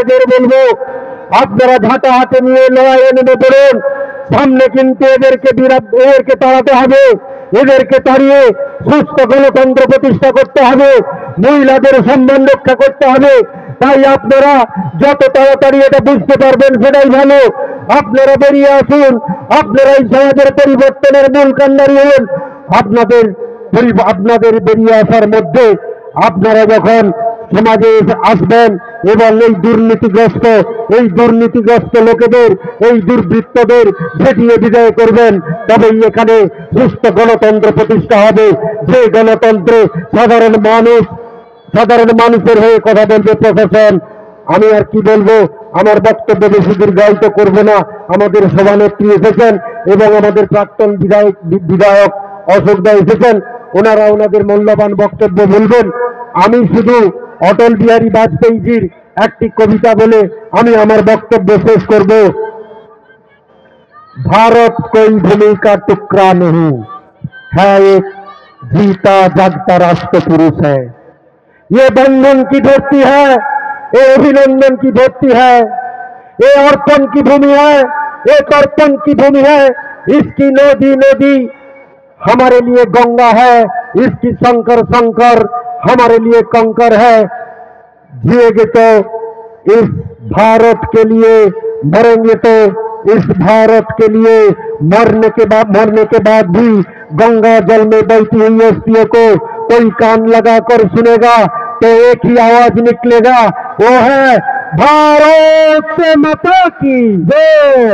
এদের বলবো আপনারা ঝাঁটা হাতে নিয়ে লড়াইয়ে নেমে পড়ুন। সামনে কিন্তু এদেরকে তাড়াতে হবে, এদেরকে তাড়িয়ে সুস্থ গণতন্ত্র প্রতিষ্ঠা করতে হবে, মহিলাদের সম্মান রক্ষা করতে হবে। তাই আপনারা যত তাড়াতাড়ি এটা বুঝতে পারবেন সেটাই ভালো। আপনারা বেরিয়ে আসুন, আপনারা এই সমাজের পরিবর্তনের মূল কান্ডারি হন। আপনাদের বেরিয়ে আসার মধ্যে আপনারা যখন সমাজে আসবেন এবং এই দুর্নীতিগ্রস্ত লোকেদের, এই দুর্বৃত্তদের ঝেঁটিয়ে বিদায় করবেন, তবেই এখানে সুস্থ গণতন্ত্র প্রতিষ্ঠা হবে। যে গণতন্ত্রে সাধারণ মানুষের হয়ে কথা বলবে প্রশাসন। আমি আর কি বলবো, আমার বক্তব্য বেশি দীর্ঘায়িত করবো না। আমাদের সভানেত্রী এসেছেন এবং আমাদের প্রাক্তন বিধায়ক অশোক দা এসেছেন, ওনারা ওনাদের মূল্যবান বক্তব্য বলবেন। আমি শুধু অটল বিহারী বাজপেয়ীজির একটি কবিতা বলে আমি আমার বক্তব্য শেষ করব। भारत कोई भूमि का टुकड़ा नहीं है, एक जीता जागता राष्ट्र पुरुष है। ये बंधन की धरती है, ये अभिनंदन की धरती है, ये अर्पण की भूमि है, ये तर्पण की भूमि है। इसकी नदी नदी हमारे लिए गंगा है, इसकी शंकर शंकर हमारे लिए कंकर है। जिएंगे तो इस भारत के लिए, मरेंगे तो इस भारत के लिए। मरने के बाद भी गंगा जल में बहती हुई अस्थियों को कोई कान लगाकर सुनेगा तो एक ही आवाज निकलेगा, वो है भारत माता की जय।